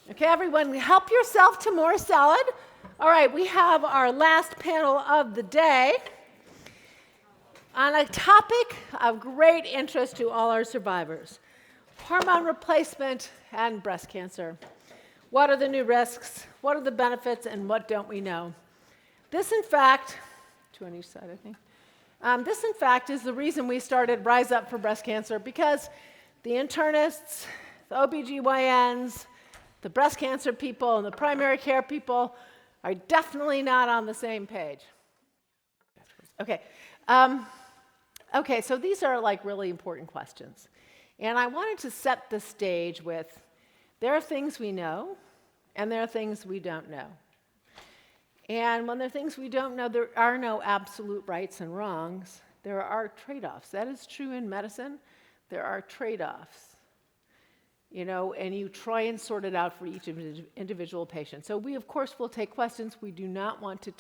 Okay, everyone, help yourself to more salad. All right, we have our last panel of the day on a topic of great interest to all our survivors: hormone replacement and breast cancer. What are the new risks? What are the benefits? And what don't we know? This, in fact, two on each side, I think. This, in fact, is the reason we started Rise Up for Breast Cancer, because the internists, the OBGYNs, the breast cancer people, and the primary care people are definitely not on the same page. Okay. Okay, so these are like really important questions. And I wanted to set the stage with, there are things we know, and there are things we don't know. And when there are things we don't know, there are no absolute rights and wrongs. There are trade-offs. That is true in medicine. There are trade-offs. And you try and sort it out for each individual patient. So we, of course, will take questions. We do not want to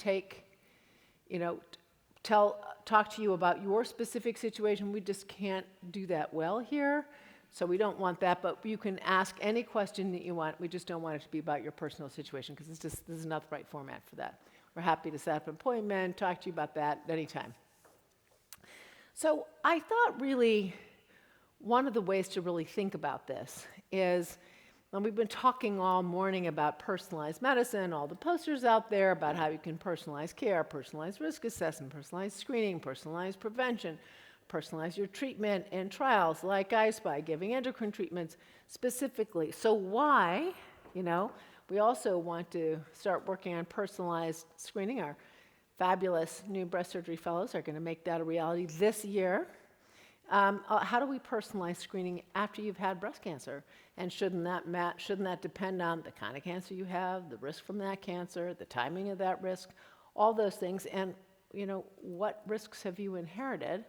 talk to you about your specific situation. We just can't do that well here. So we don't want that, but you can ask any question that you want. We just don't want it to be about your personal situation, because this is not the right format for that. We're happy to set up an appointment, talk to you about that anytime. So I thought really one of the ways to really think about this is, and we've been talking all morning about personalized medicine, all the posters out there about how you can personalize care, personalized risk assessment, personalized screening, personalized prevention, personalize your treatment and trials like I-SPY, giving endocrine treatments specifically. So why, we also want to start working on personalized screening. Our fabulous new breast surgery fellows are going to make that a reality this year. How do we personalize screening after you've had breast cancer? And shouldn't that depend on the kind of cancer you have, the risk from that cancer, the timing of that risk, all those things, and what risks have you inherited?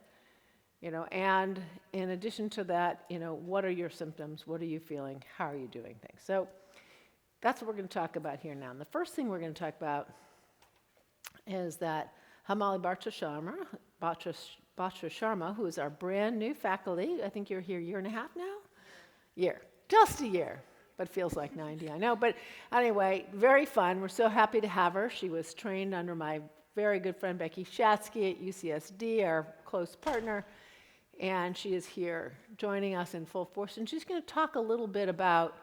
And in addition to that, what are your symptoms? What are you feeling? How are you doing things? So that's what we're going to talk about here now. And the first thing we're going to talk about is that Hemali Batra-Sharma, who is our brand new faculty. I think you're here a year and a half now? Just a year, but feels like 90, I know. But anyway, very fun. We're so happy to have her. She was trained under my very good friend Becky Shatsky at UCSD, our close partner. And she is here joining us in full force. And she's going to talk a little bit about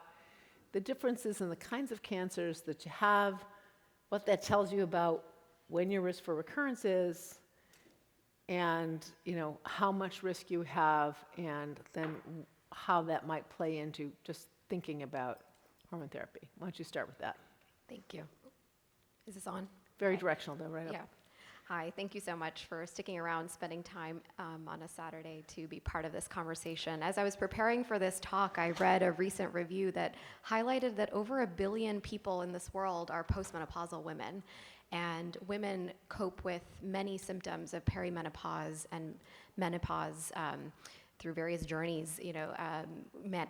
the differences in the kinds of cancers that you have, what that tells you about when your risk for recurrence is, and how much risk you have, and then how that might play into just thinking about hormone therapy. Why don't you start with that? Thank you. Is this on? Very directional, though, right? Yeah. Hi, thank you so much for sticking around, spending time on a Saturday to be part of this conversation. As I was preparing for this talk, I read a recent review that highlighted that over 1 billion people in this world are postmenopausal women. And women cope with many symptoms of perimenopause and menopause through various journeys,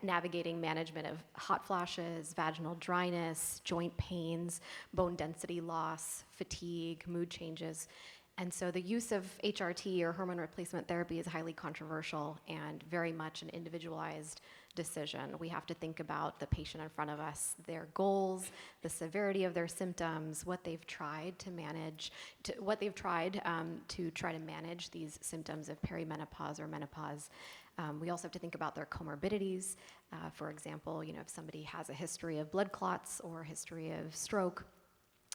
navigating management of hot flashes, vaginal dryness, joint pains, bone density loss, fatigue, mood changes. And so the use of HRT, or hormone replacement therapy, is highly controversial and very much an individualized decision. We have to think about the patient in front of us, their goals, the severity of their symptoms, what they've tried to manage, to try to manage these symptoms of perimenopause or menopause. We also have to think about their comorbidities. For example, if somebody has a history of blood clots or a history of stroke,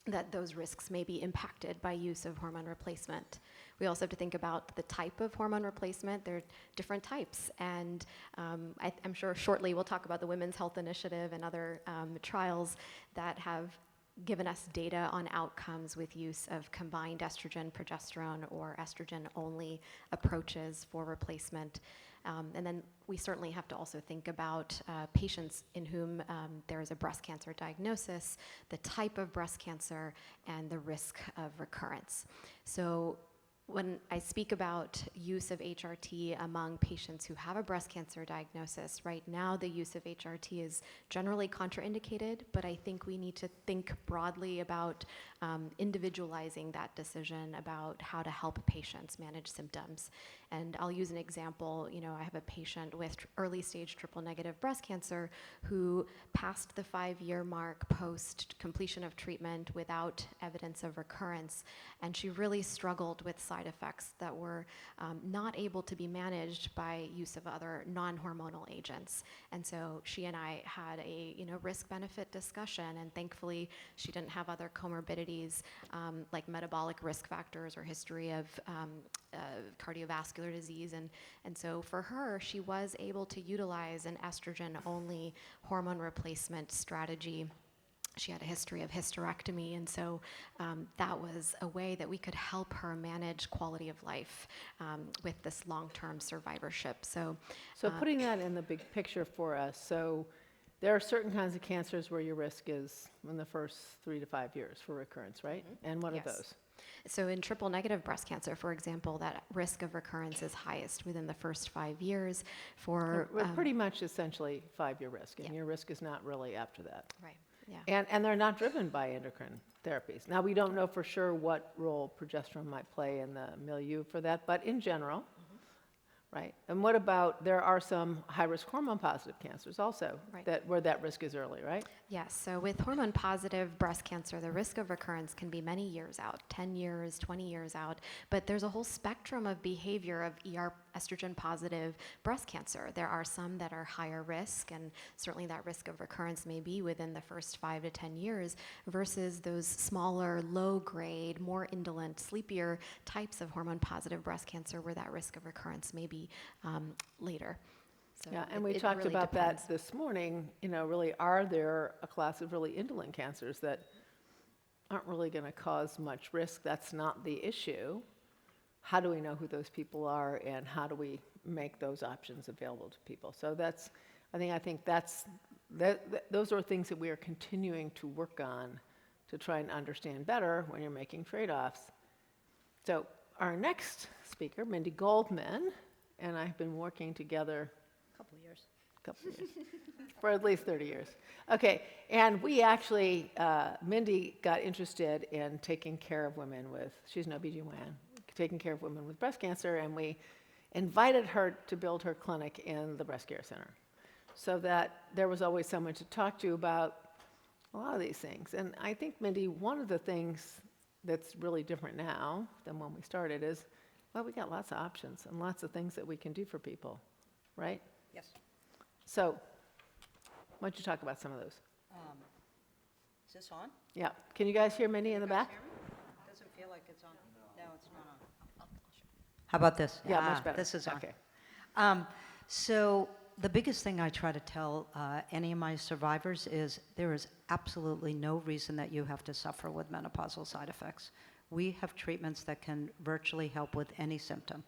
that those risks may be impacted by use of hormone replacement. We also have to think about the type of hormone replacement. There are different types, and I'm sure shortly we'll talk about the Women's Health Initiative and other trials that have given us data on outcomes with use of combined estrogen, progesterone, or estrogen-only approaches for replacement. And then we certainly have to also think about patients in whom there is a breast cancer diagnosis, the type of breast cancer, and the risk of recurrence. So when I speak about use of HRT among patients who have a breast cancer diagnosis, right now the use of HRT is generally contraindicated, but I think we need to think broadly about individualizing that decision about how to help patients manage symptoms. And I'll use an example. I have a patient with early stage triple negative breast cancer who passed the 5-year mark post completion of treatment without evidence of recurrence. And she really struggled with side effects that were not able to be managed by use of other non-hormonal agents. And so she and I had a risk-benefit discussion, and thankfully she didn't have other comorbidities like metabolic risk factors or history of cardiovascular disease. And so for her, she was able to utilize an estrogen-only hormone replacement strategy. She had a history of hysterectomy, and so that was a way that we could help her manage quality of life with this long-term survivorship. So putting that in the big picture for us, so there are certain kinds of cancers where your risk is in the first 3 to 5 years for recurrence, right? Mm-hmm. And what are those? So in triple negative breast cancer, for example, that risk of recurrence is highest within the first 5 years. For pretty much essentially 5-year risk, and your risk is not really after that. Right. Yeah. And they're not driven by endocrine therapies. Now, we don't know for sure what role progesterone might play in the milieu for that, but in general, right? And what about, there are some high-risk hormone-positive cancers also, where that risk is early, right? Yes, so with hormone-positive breast cancer, the risk of recurrence can be many years out, 10 years, 20 years out, but there's a whole spectrum of behavior of ER estrogen-positive breast cancer. There are some that are higher risk, and certainly that risk of recurrence may be within the first 5 to 10 years, versus those smaller, low-grade, more indolent, sleepier types of hormone-positive breast cancer where that risk of recurrence may be later. So and we talked really about that this morning. Really, are there a class of really indolent cancers that aren't really going to cause much risk? That's not the issue. How do we know who those people are, and how do we make those options available to people? So I think those are things that we are continuing to work on to try and understand better when you're making trade-offs. So our next speaker, Mindy Goldman, and I have been working together couple years, for at least 30 years. Okay, and we actually, Mindy got interested in taking care of women she's an OBGYN, taking care of women with breast cancer, and we invited her to build her clinic in the breast care center so that there was always someone to talk to about a lot of these things. And I think, Mindy, one of the things that's really different now than when we started is, well, we got lots of options and lots of things that we can do for people, right? Yes. So, why don't you talk about some of those? Is this on? Yeah. Can you guys hear Mindy in the back? Hear me? Doesn't feel like it's on. No, it's not on. How about this? Yeah, much better. This is on. Okay. So the biggest thing I try to tell any of my survivors is there is absolutely no reason that you have to suffer with menopausal side effects. We have treatments that can virtually help with any symptom.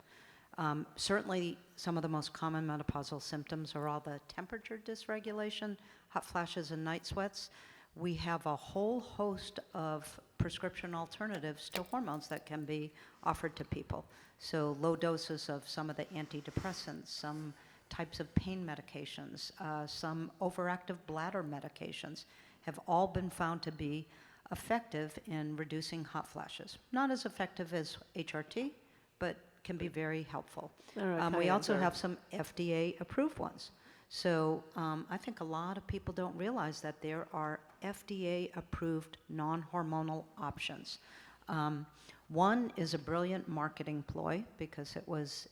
Certainly, some of the most common menopausal symptoms are all the temperature dysregulation, hot flashes, and night sweats. We have a whole host of prescription alternatives to hormones that can be offered to people. So low doses of some of the antidepressants, some types of pain medications, some overactive bladder medications have all been found to be effective in reducing hot flashes. Not as effective as HRT, but can be very helpful. We also have some FDA-approved ones. So I think a lot of people don't realize that there are FDA-approved non-hormonal options. One is a brilliant marketing ploy because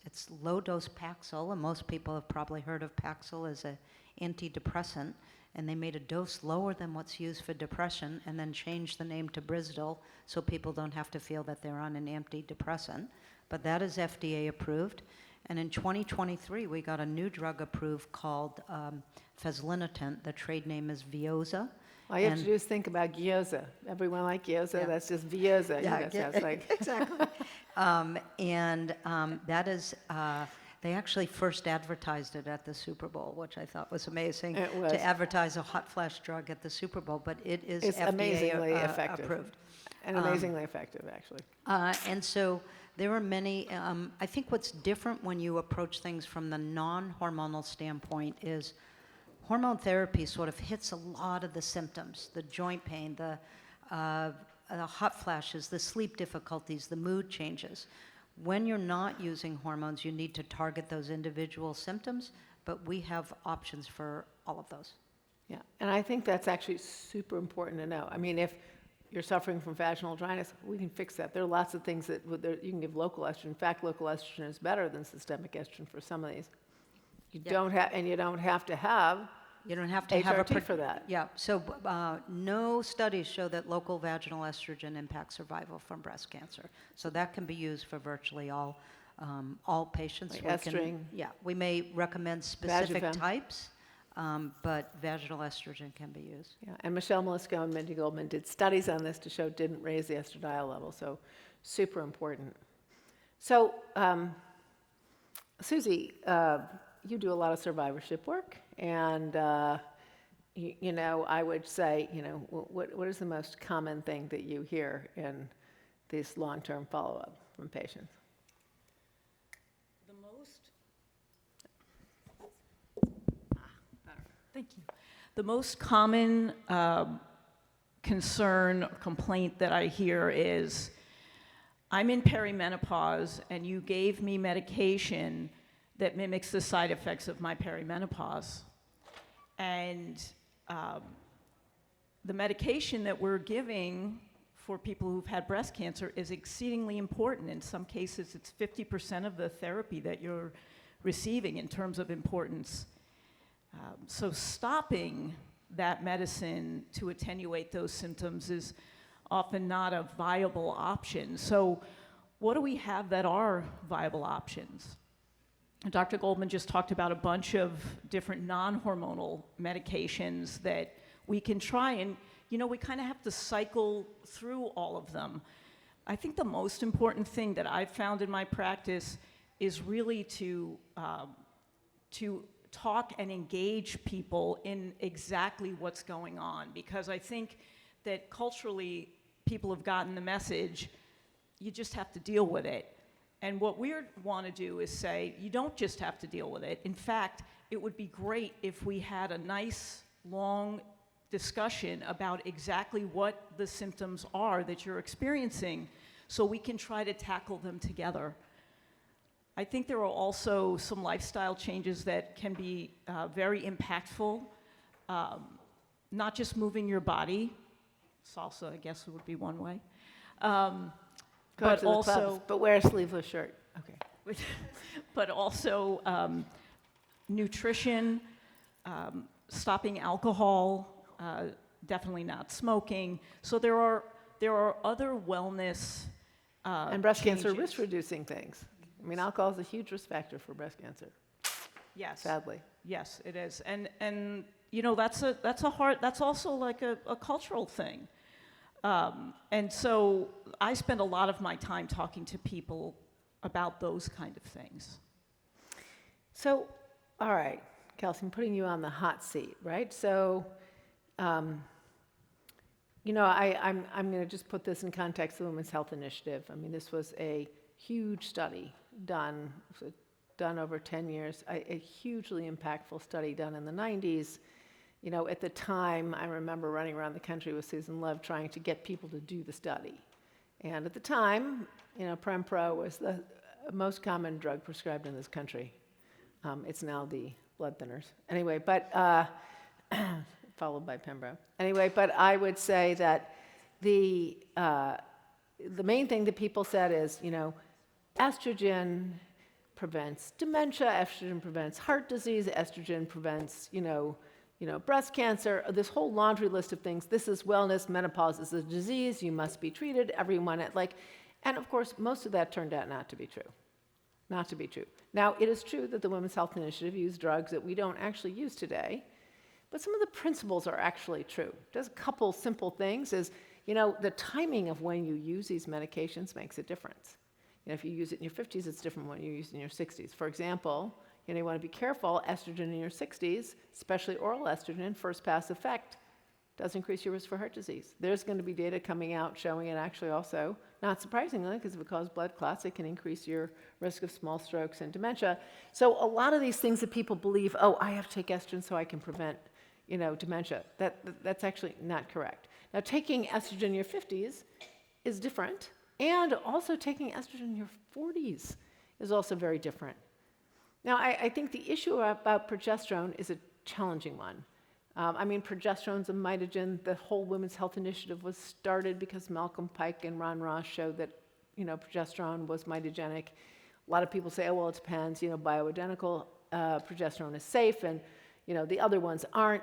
it's low-dose Paxil, and most people have probably heard of Paxil as an antidepressant, and they made a dose lower than what's used for depression and then changed the name to Brisdil so people don't have to feel that they're on an antidepressant. But that is FDA approved. And in 2023, we got a new drug approved called fezolinetant. The trade name is Veozah. All you have to do is think about gyoza. Everyone like gyoza, that's just Veozah. Exactly. That is, they actually first advertised it at the Super Bowl, which I thought was amazing. It was. To advertise a hot flash drug at the Super Bowl, but it's FDA amazingly effective. approved. And amazingly effective, actually. And so there are many, I think what's different when you approach things from the non-hormonal standpoint is hormone therapy sort of hits a lot of the symptoms, the joint pain, the hot flashes, the sleep difficulties, the mood changes. When you're not using hormones, you need to target those individual symptoms, but we have options for all of those. Yeah, and I think that's actually super important to know. I mean, if you're suffering from vaginal dryness, we can fix that. There are lots of things that you can give local estrogen. In fact, local estrogen is better than systemic estrogen for some of these. You Yeah. don't have, and you don't have to have You don't have to have a HRT for that. Yeah, so no studies show that local vaginal estrogen impacts survival from breast cancer. So that can be used for virtually all patients. Like We can- Estring. Yeah, we may recommend specific Vagifem. types, but vaginal estrogen can be used. Yeah, and Michelle Melisko and Mindy Goldman did studies on this to show it didn't raise the estradiol level, so super important. So, Suzie, you do a lot of survivorship work, and you know, I would say, you know, what is the most common thing that you hear in this long-term follow-up from patients? The most, thank you. The most common concern or complaint that I hear is, I'm in perimenopause and you gave me medication that mimics the side effects of my perimenopause. And the medication that we're giving for people who've had breast cancer is exceedingly important. In some cases, it's 50% of the therapy that you're receiving in terms of importance. So stopping that medicine to attenuate those symptoms is often not a viable option. So what do we have that are viable options? Dr. Goldman just talked about a bunch of different non-hormonal medications that we can try, and you know, we kind of have to cycle through all of them. I think the most important thing that I've found in my practice is really to talk and engage people in exactly what's going on, because I think that culturally people have gotten the message, you just have to deal with it. And what we want to do is say, you don't just have to deal with it. In fact, it would be great if we had a nice, long discussion about exactly what the symptoms are that you're experiencing, so we can try to tackle them together. I think there are also some lifestyle changes that can be very impactful. Not just moving your body, salsa, I guess, would be one way. Go But to the clubs, also, but wear a sleeveless shirt. Okay. but also nutrition, stopping alcohol, definitely not smoking. So there are other wellness And breast cancer changes. risk-reducing things. I mean, alcohol is a huge risk factor for breast cancer, Yes, sadly. yes, it is, and you know, that's also like a cultural thing. And so I spend a lot of my time talking to people about those kind of things. So, all right, Kelsey, I'm putting you on the hot seat, right? So, you know, I'm going to just put this in context of the Women's Health Initiative. I mean, this was a huge study done over 10 years, a hugely impactful study done in the 90s. You know, at the time, I remember running around the country with Susan Love trying to get people to do the study. And at the time, you know, Prempro was the most common drug prescribed in this country. It's now the blood thinners. Anyway, but followed by Pembro. Anyway, but I would say that the main thing that people said is, you know, estrogen prevents dementia, estrogen prevents heart disease, estrogen prevents, you know, breast cancer, this whole laundry list of things. This is wellness, menopause is a disease, you must be treated, everyone, and of course, most of that turned out not to be true. Not to be true. Now, it is true that the Women's Health Initiative used drugs that we don't actually use today, but some of the principles are actually true. Just a couple simple things is, you know, the timing of when you use these medications makes a difference. You know, if you use it in your 50s, it's different when you use it in your 60s. For example, you know, you want to be careful, estrogen in your 60s, especially oral estrogen, first pass effect, does increase your risk for heart disease. There's going to be data coming out showing it actually also, not surprisingly, because if it causes blood clots, it can increase your risk of small strokes and dementia. So a lot of these things that people believe, oh, I have to take estrogen so I can prevent, you know, dementia, that's actually not correct. Now, taking estrogen in your 50s is different, And also taking estrogen in your 40s is also very different. Now, I think the issue about progesterone is a challenging one. I mean, progesterone's a mitogen. The whole Women's Health Initiative was started because Malcolm Pike and Ron Ross showed that, progesterone was mitogenic. A lot of people say, oh, well, it depends. Bioidentical progesterone is safe, and, the other ones aren't.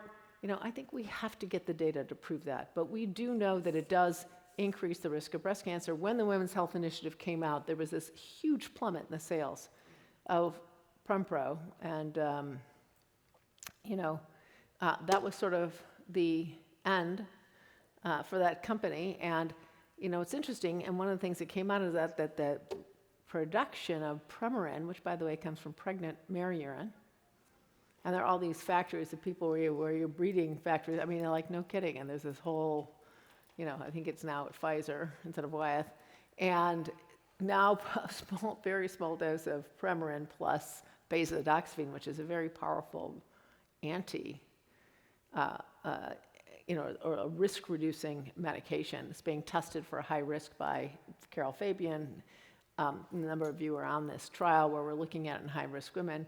I think we have to get the data to prove that. But we do know that it does increase the risk of breast cancer. When the Women's Health Initiative came out, there was this huge plummet in the sales of Prempro, and that was sort of the end for that company. And it's interesting. And one of the things that came out of that the production of Premarin, which by the way comes from pregnant mare urine, and there are all these factories of people where you're breeding factories. I mean, they're like, no kidding. And there's this whole, I think it's now at Pfizer instead of Wyeth. And now a very small dose of Premarin plus beta-doxyphene, which is a very powerful or a risk-reducing medication. It's being tested for high risk by Carol Fabian. A number of you are on this trial where we're looking at it in high-risk women.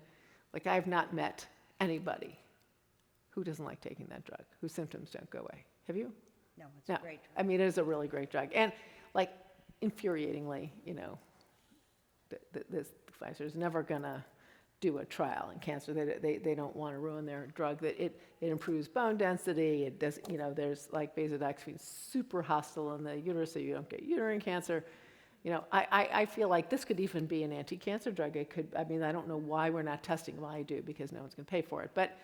Like, I've not met anybody who doesn't like taking that drug, whose symptoms don't go away. Have you? No, it's a great drug. I mean, it is a really great drug. And, infuriatingly, Pfizer's never going to do a trial in cancer. They don't want to ruin their drug. That it improves bone density. It does, there's beta-doxyphene super hostile in the uterus, so you don't get uterine cancer. I feel like this could even be an anti-cancer drug. I don't know why we're not testing. Well, I do, because no one's going to pay for it. But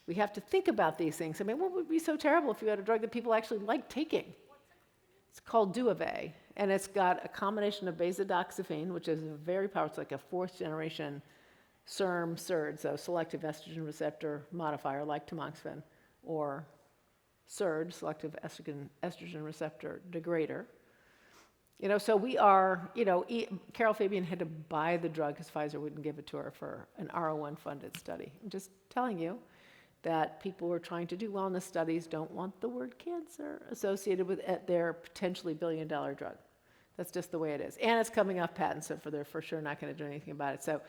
we have to think about these things. I mean, what would be so terrible if you had a drug that people actually like taking? It's called Duave, and it's got a combination of beta-doxyphene, which is very powerful. It's like a fourth-generation SERM/SERD, so selective estrogen receptor modifier, like tamoxifen, or SERD, selective estrogen receptor degrader. So we are, Carol Fabian had to buy the drug because Pfizer wouldn't give it to her for an R01-funded study. I'm just telling you that people who are trying to do wellness studies don't want the word cancer associated with their potentially billion-dollar drug. That's just the way it is. And it's coming off patent, so they're for sure not going to do anything about it. So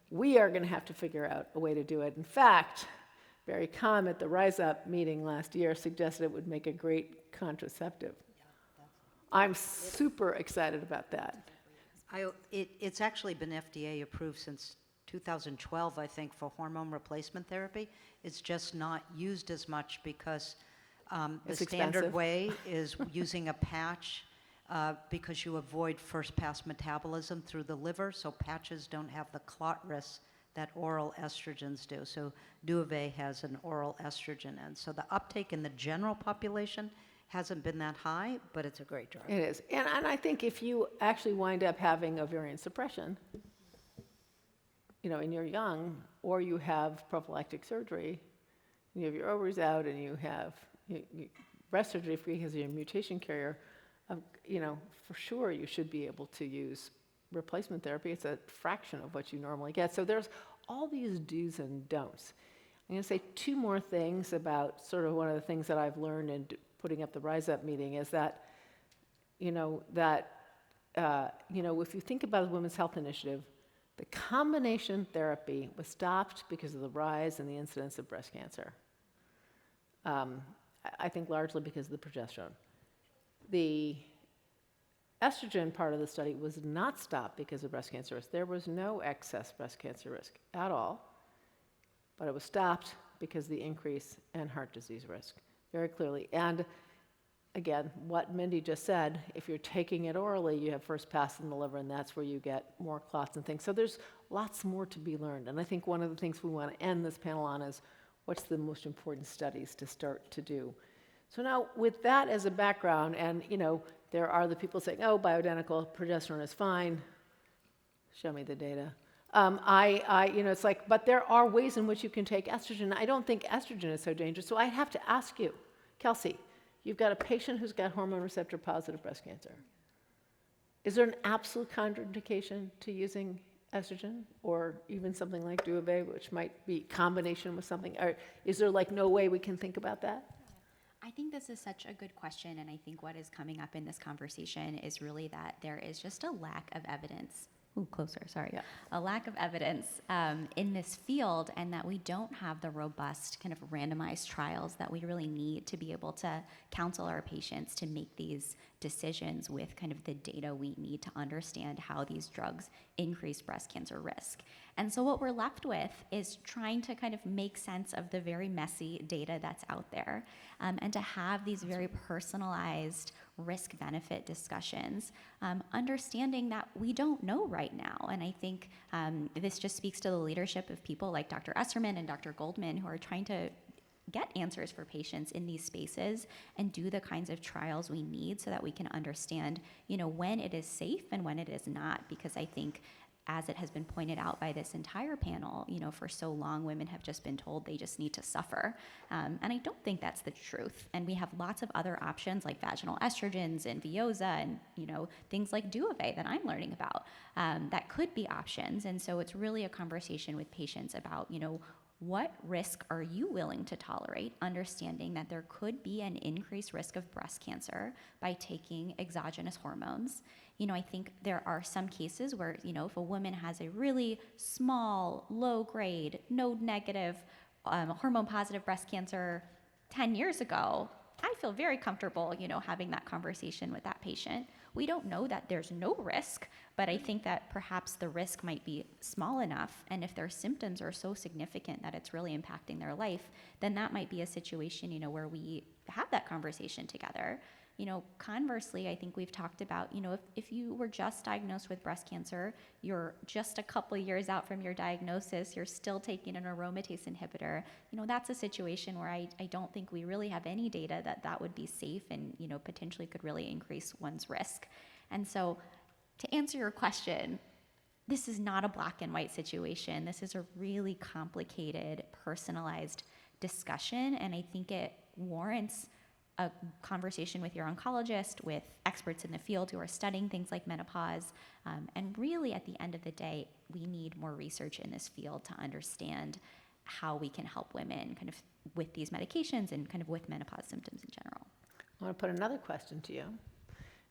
we are going to have to figure out a way to do it. In fact, Barry Kahn at the Rise Up meeting last year suggested it would make a great contraceptive. I'm super excited about that. It's actually been FDA approved since 2012, I think, for hormone replacement therapy. It's just not used as much because the standard way is using a patch because you avoid first-pass metabolism through the liver, so patches don't have the clot risks that oral estrogens do. So Duave has an oral estrogen, and so the uptake in the general population hasn't been that high, but it's a great drug. It is. And I think if you actually wind up having ovarian suppression, and you're young, or you have prophylactic surgery, and you have your ovaries out, and you have breast surgery because you're a mutation carrier, for sure you should be able to use replacement therapy. It's a fraction of what you normally get. So there's all these do's and don'ts. I'm going to say two more things about sort of one of the things that I've learned in putting up the Rise Up meeting is that, if you think about the Women's Health Initiative, the combination therapy was stopped because of the rise in the incidence of breast cancer. I think largely because of the progesterone. The estrogen part of the study was not stopped because of breast cancer risk. There was no excess breast cancer risk at all, but it was stopped because of the increase in heart disease risk, very clearly. And again, what Mindy just said, if you're taking it orally, you have first pass in the liver, and that's where you get more clots and things. So there's lots more to be learned. And I think one of the things we want to end this panel on is what's the most important studies to start to do. So now, with that as a background, and there are the people saying, oh, bioidentical progesterone is fine. Show me the data. It's like, but there are ways in which you can take estrogen. I don't think estrogen is so dangerous. So I have to ask you, Kelsey, you've got a patient who's got hormone receptor positive breast cancer. Is there an absolute contraindication to using estrogen, or even something like Duave, which might be combination with something? Or is there no way we can think about that? I I think this is such a good question, and I think what is coming up in this conversation is really that there is just a lack of evidence. Ooh, closer, sorry. Yeah. A lack of evidence in this field, and that we don't have the robust kind of randomized trials that we really need to be able to counsel our patients to make these decisions with kind of the data we need to understand how these drugs increase breast cancer risk. And so what we're left with is trying to kind of make sense of the very messy data that's out there, and to have these very personalized risk-benefit discussions, understanding that we don't know right now. And I think this just speaks to the leadership of people like Dr. Esserman and Dr. Goldman, who are trying to get answers for patients in these spaces and do the kinds of trials we need so that we can understand, when it is safe and when it is not. Because I think, as it has been pointed out by this entire panel, for so long, women have just been told they just need to suffer. And I don't think that's the truth. And we have lots of other options like vaginal estrogens and Veoza and, things like Duvet that I'm learning about that could be options. And so it's really a conversation with patients about, what risk are you willing to tolerate, understanding that there could be an increased risk of breast cancer by taking exogenous hormones. I think there are some cases where, if a woman has a really small, low-grade, node-negative, hormone-positive breast cancer 10 years ago, I feel very comfortable, having that conversation with that patient. We don't know that there's no risk, but I think that perhaps the risk might be small enough, and if their symptoms are so significant that it's really impacting their life, then that might be a situation, where we have that conversation together. Conversely, I think we've talked about, if you were just diagnosed with breast cancer, you're just a couple of years out from your diagnosis, you're still taking an aromatase inhibitor, that's a situation where I don't think we really have any data that would be safe and, potentially could really increase one's risk. And so to answer your question, this is not a black and white situation. This is a really complicated, personalized discussion, and I think it warrants a conversation with your oncologist, with experts in the field who are studying things like menopause. And really, at the end of the day, we need more research in this field to understand how we can help women kind of with these medications and kind of with menopause symptoms in general. I want to put another question to you,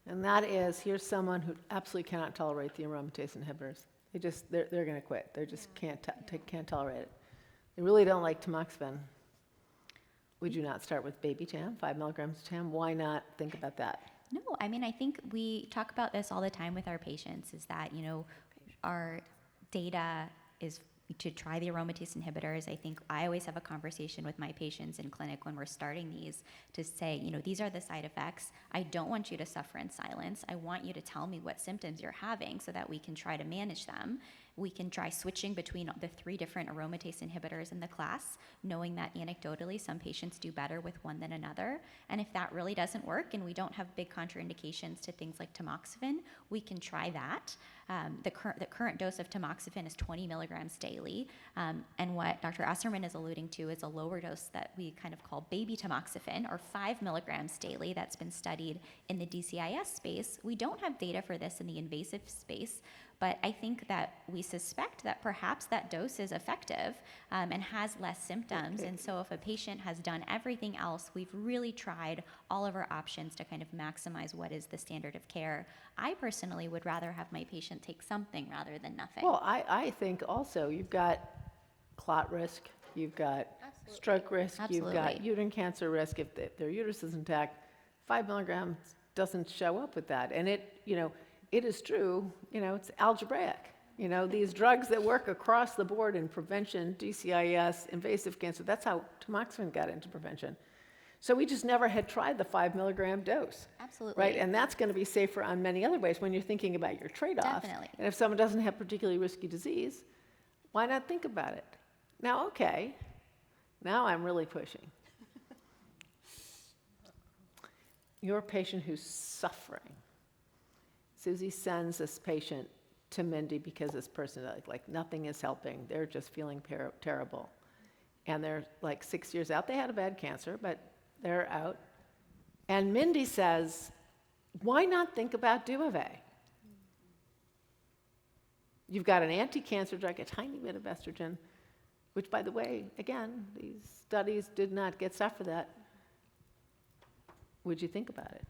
and that is, here's someone who absolutely cannot tolerate the aromatase inhibitors. They're going to quit. They just can't tolerate it. They really don't like tamoxifen. Would you not start with baby TAM, 5 milligrams of TAM? Why not think about that? No, I think we talk about this all the time with our patients, is that, our data is to try the aromatase inhibitors. I think I always have a conversation with my patients in clinic when we're starting these to say, these are the side effects. I don't want you to suffer in silence. I want you to tell me what symptoms you're having so that we can try to manage them. We can try switching between the 3 different aromatase inhibitors in the class, knowing that anecdotally some patients do better with one than another. And if that really doesn't work and we don't have big contraindications to things like tamoxifen, we can try that. The current dose of tamoxifen is 20 milligrams daily. And what Dr. Esserman is alluding to is a lower dose that we kind of call baby tamoxifen, or 5 milligrams daily, that's been studied in the DCIS space. We don't have data for this in the invasive space, but I think that we suspect that perhaps that dose is effective and has less symptoms. And so if a patient has done everything else, we've really tried all of our options to kind of maximize what is the standard of care. I personally would rather have my patient take something rather than nothing. Well, I think also you've got clot risk, you've got stroke risk, you've got uterine cancer risk. If their uterus is intact, 5 milligrams doesn't show up with that. And it is true, it's algebraic. These drugs that work across the board in prevention, DCIS, invasive cancer, that's how tamoxifen got into prevention. So we just never had tried the 5 milligram dose. Absolutely. Right, and that's going to be safer on many other ways when you're thinking about your trade-offs. Definitely. And if someone doesn't have particularly risky disease, why not think about it? Now I'm really pushing. Your patient who's suffering. Suzie sends this patient to Mindy because this person, like nothing is helping. They're just feeling terrible. And they're like 6 years out. They had a bad cancer, but they're out. And Mindy says, why not think about Duvet? You've got an anti-cancer drug, a tiny bit of estrogen, which, by the way, again, these studies did not get stuff for that. would you think about it?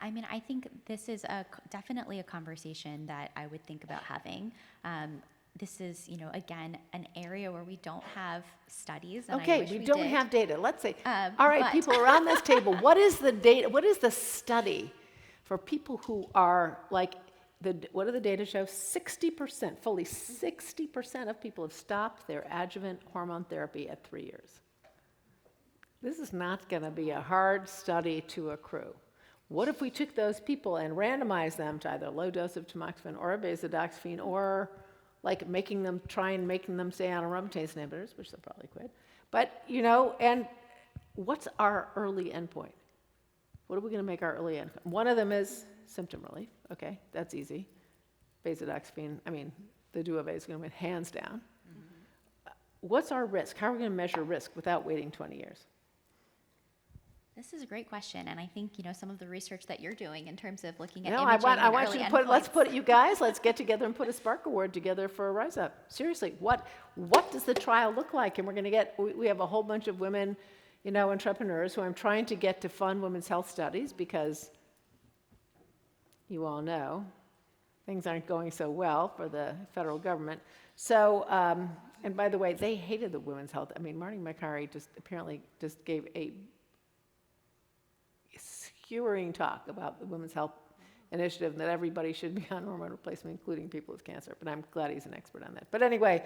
I mean, I think this is definitely a conversation that I would think about having. This is, again, an area where we don't have studies. And I Okay, wish we we don't did. have data. Let's say, all right, but- people around this table, what is the data? What is the study for people who are like, what do the data show? 60%, fully 60% of people have stopped their adjuvant hormone therapy at 3 years. This is not going to be a hard study to accrue. What if we took those people and randomized them to either a low dose of tamoxifen or a benzodiazepine, or like making them stay on aromatase inhibitors, which they'll probably quit. But, and what's our early endpoint? What are we going to make our early endpoint? One of them is symptom relief. Okay, that's easy. Benzodiazepine, the Duvet is going to win hands down. What's our risk? How are we going to measure risk without waiting 20 years? This is a great question, and I think some of the research that you're doing in terms of looking at No, imaging I and want early you to let's endpoints. put it, you guys, let's get together and put a Spark Award together for a Rise Up. Seriously, what does the trial look like? And we're going to we have a whole bunch of women, entrepreneurs who I'm trying to get to fund women's health studies because you all know things aren't going so well for the federal government. So, and by the way, they hated the women's health. Marty McCarry apparently gave a skewering talk about the Women's Health Initiative and that everybody should be on hormone replacement, including people with cancer. But I'm glad he's an expert on that. But anyway,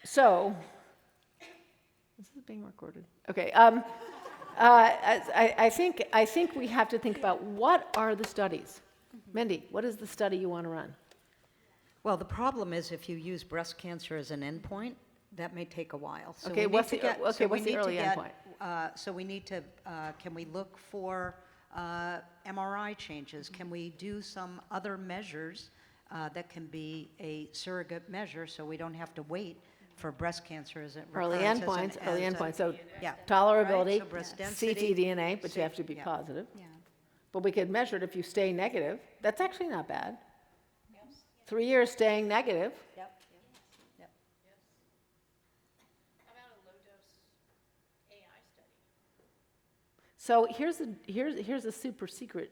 so this is being recorded. Okay. I think we have to think about what are the studies. Mindy, what is the study you want to run? Well, the problem is if you use breast cancer as an endpoint, that may take a while. So Okay, we need what's to the- get- okay, so we what's the need to early get, endpoint? So we need to, can we look for MRI changes? Can we do some other measures that can be a surrogate measure so we don't have to wait for breast cancer as it Early recurrence endpoints. So yeah. tolerability, Right, so breast density, ctDNA, but you have to be yeah. positive. Yeah. But we could measure it if you stay negative. That's actually not bad. 3 years staying negative. Yep. Yep. So here's a super secret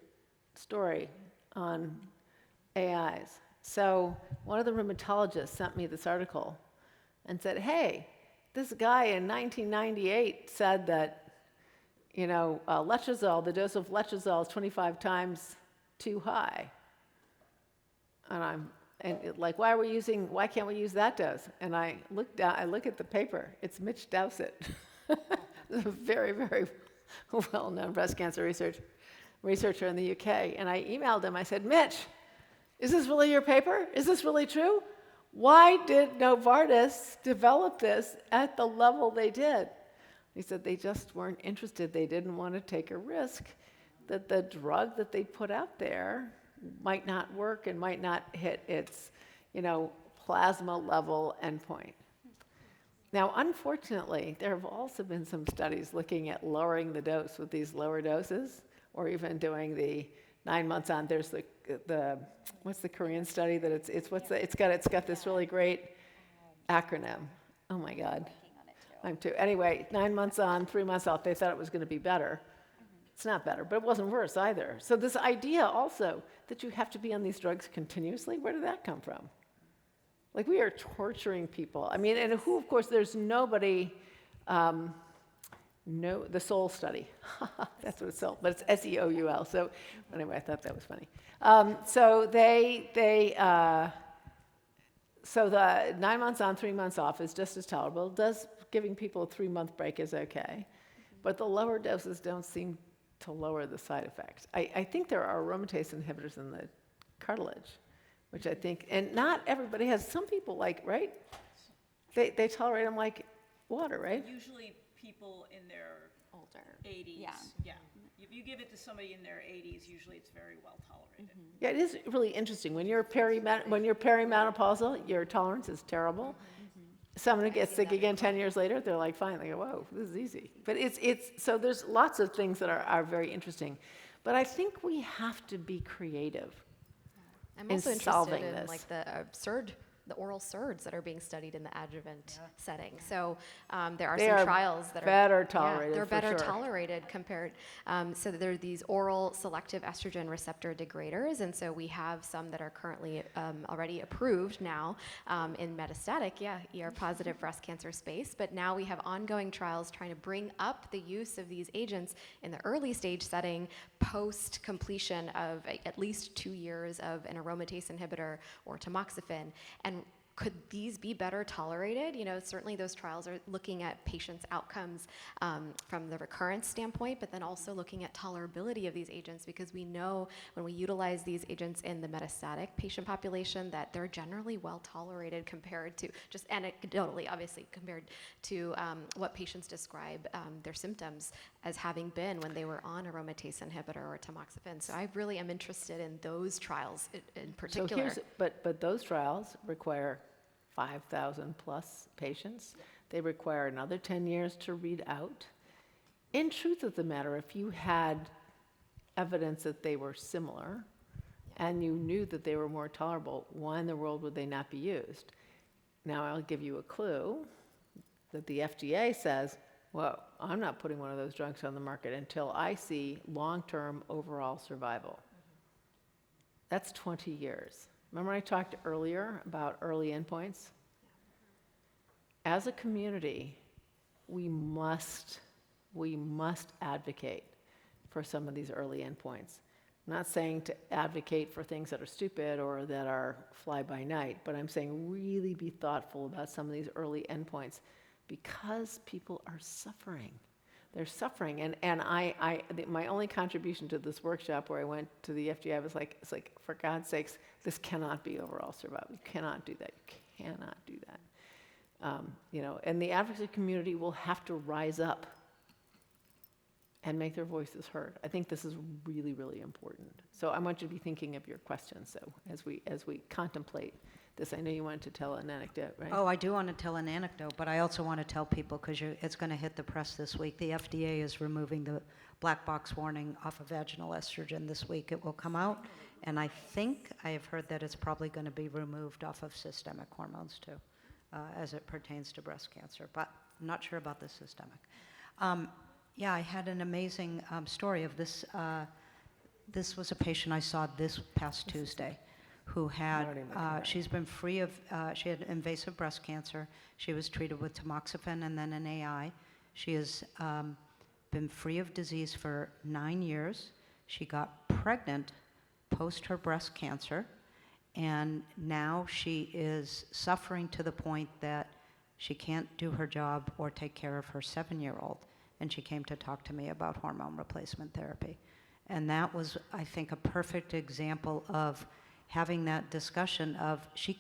story on AIs. So one of the rheumatologists sent me this article and said, hey, this guy in 1998 said that, letrozole, the dose of letrozole is 25 times too high. And why can't we use that dose? And I look at the paper. It's Mitch Dowsett, a very, very well-known breast cancer researcher in the UK. And I emailed him. I said, Mitch, is this really your paper? Is this really true? Why did Novartis develop this at the level they did? He said they just weren't interested. They didn't want to take a risk that the drug that they put out there might not work and might not hit its, plasma level endpoint. Now, unfortunately, there have also been some studies looking at lowering the dose with these lower doses, or even doing the 9 months on. There's the what's the Korean study that it's got this really great acronym. Oh my God. I'm too. Anyway, 9 months on, 3 months off. They thought it was going to be better. It's not better, but it wasn't worse either. So this idea also that you have to be on these drugs continuously, where did that come from? Like, we are torturing people. And who, of course, there's nobody, the SOUL study. That's what it's called, but it's S-E-O-U-L. So anyway, I thought that was funny. So the 9 months on, 3 months off is just as tolerable. Giving people a 3-month break is okay. But the lower doses don't seem to lower the side effects. I think there are aromatase inhibitors in the cartilage, which I think, and not everybody has. Some people right? They tolerate them like water, right? Usually people in their Older. 80s. Yeah. If you give it to somebody in their 80s, usually it's very well tolerated. Yeah, it is really interesting. When you're perimenopausal, your tolerance is terrible. Someone who gets sick again 10 years later, they're like, fine. They go, whoa, this is easy. But so there's lots of things that are very interesting. But I think we have to be creative. I'm in also solving interested in this. the absurd the oral SERDs that are being studied in the adjuvant setting. So there are They some are trials that better are tolerated, they're for better sure. tolerated compared. So there are these oral selective estrogen receptor degraders, and so we have some that are currently already approved now in metastatic, ER-positive breast cancer space. But now we have ongoing trials trying to bring up the use of these agents in the early stage setting post completion of at least 2 years of an aromatase inhibitor or tamoxifen. And could these be better tolerated? You know, certainly those trials are looking at patients' outcomes from the recurrence standpoint, but then also looking at tolerability of these agents, because we know when we utilize these agents in the metastatic patient population that they're generally well tolerated compared to, just anecdotally, obviously, compared to what patients describe their symptoms as having been when they were on aromatase inhibitor or tamoxifen. So I really am interested in those trials in particular. But those trials require 5,000 plus patients. They require another 10 years to read out. In truth of the matter, if you had evidence that they were similar and you knew that they were more tolerable, why in the world would they not be used? Now I'll give you a clue that the FDA says, whoa, I'm not putting one of those drugs on the market until I see long-term overall survival. That's 20 years. Remember I talked earlier about early endpoints? As a community, we must advocate for some of these early endpoints. I'm not saying to advocate for things that are stupid or that are fly-by-night, but I'm saying really be thoughtful about some of these early endpoints because people are suffering. They're suffering, and my only contribution to this workshop where I went to the FDA was like, it's like, for God's sakes, this cannot be overall survival. You cannot do that. You cannot do that. You know, and the advocacy community will have to rise up and make their voices heard. I think this is really, really important. So I want you to be thinking of your questions. So as we contemplate this, I know you wanted to tell an anecdote, right? Oh, I do want to tell an anecdote, but I also want to tell people, because it's going to hit the press this week, the FDA is removing the black box warning off of vaginal estrogen this week. It will come out, and I think I have heard that it's probably going to be removed off of systemic hormones too, as it pertains to breast cancer, but I'm not sure about the systemic. Yeah, I had an amazing story of this. This was a patient I saw this past Tuesday who had, she's been free of, she had invasive breast cancer. She was treated with tamoxifen and then an AI. She has been free of disease for 9 years. She got pregnant post her breast cancer, and now she is suffering to the point that she can't do her job or take care of her 7-year-old. And she came to talk to me about hormone replacement therapy. And that was, I think, a perfect example of having that discussion of she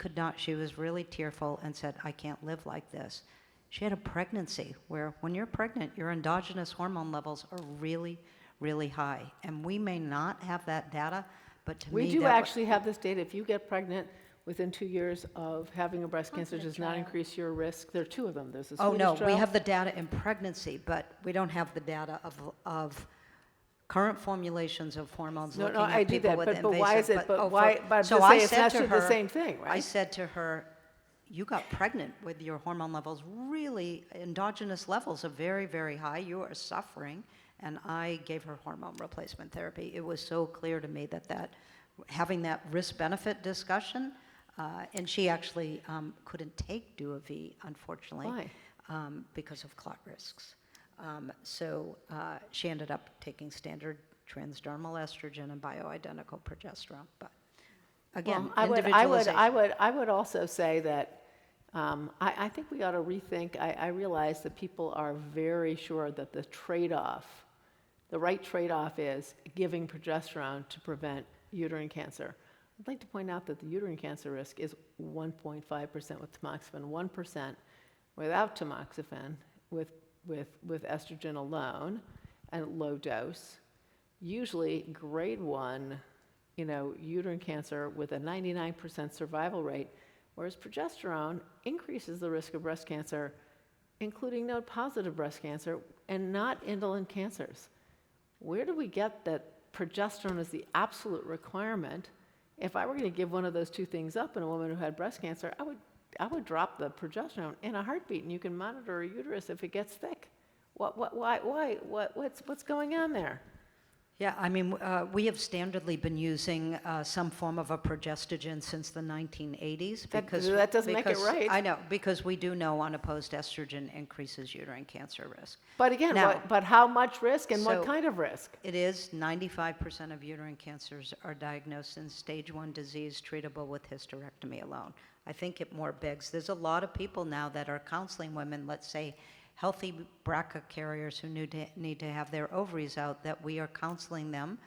was really tearful and said, I can't live like this. She had a pregnancy where when you're pregnant, your endogenous hormone levels are really, really high. And we may not have that data, but to me, We do actually have this data. If you get pregnant within 2 years of having a breast cancer, does not increase your risk. There are 2 of them. There's a Swedish trial. We have the data in pregnancy, but we don't have the data of current formulations of hormones. No, looking at I do people that, with but why is invasive- it, but oh, why, for- but so to I say it's said not to the her- same thing, I right? said to her, you got pregnant with your hormone levels really, endogenous levels are very, very high. You are suffering. And I gave her hormone replacement therapy. It was so clear to me that having that risk-benefit discussion, and she actually couldn't take Duo-V, unfortunately. Why? Because of clot risks. So she ended up taking standard transdermal estrogen and bioidentical progesterone. But again, Well, individualization. I would also say that I think we ought to rethink. I realize that people are very sure that the right trade-off is giving progesterone to prevent uterine cancer. I'd like to point out that the uterine cancer risk is 1.5% with tamoxifen, 1% without tamoxifen, with estrogen alone and low dose. Usually grade 1, uterine cancer with a 99% survival rate, whereas progesterone increases the risk of breast cancer, including node-positive breast cancer and not indolent cancers. Where do we get that progesterone is the absolute requirement if I were going to give one of those two things up in a woman who had breast cancer, I would drop the progesterone in a heartbeat, and you can monitor a uterus if it gets thick. Why? What's going on there? Yeah, I mean, we have standardly been using some form of a progestogen since the 1980s. That doesn't make it right. I know, because we do know unopposed estrogen increases uterine cancer risk. But again, Now- but how much risk and what So- kind of risk? It is 95% of uterine cancers are diagnosed in stage 1 disease treatable with hysterectomy alone. I think it more begs, there's a lot of people now that are counseling women, let's say healthy BRCA carriers who need to have their ovaries out, that we are counseling them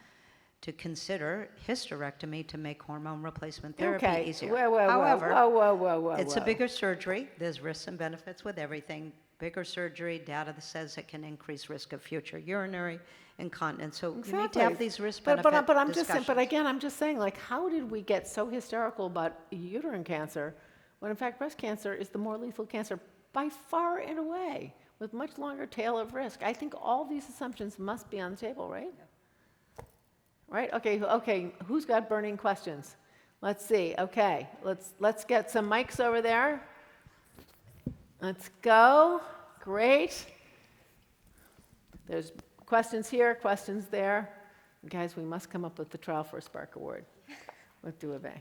to consider hysterectomy to make hormone replacement therapy easier. However, whoa. it's a bigger surgery. There's risks and benefits with everything. Bigger surgery, data that says it can increase risk of future urinary incontinence. So you need to have these risk benefit but I'm just saying, discussions. but again, I'm just saying, like, how did we get so hysterical about uterine cancer when in fact breast cancer is the more lethal cancer by far and away, with much longer tail of risk? I think all these assumptions must be on the table, right? Yeah. Right? Okay. Who's got burning questions? Let's see. Okay, let's get some mics over there. Let's go. Great. There's questions here, questions there. Guys, we must come up with the Trial for a Spark Award with Duave.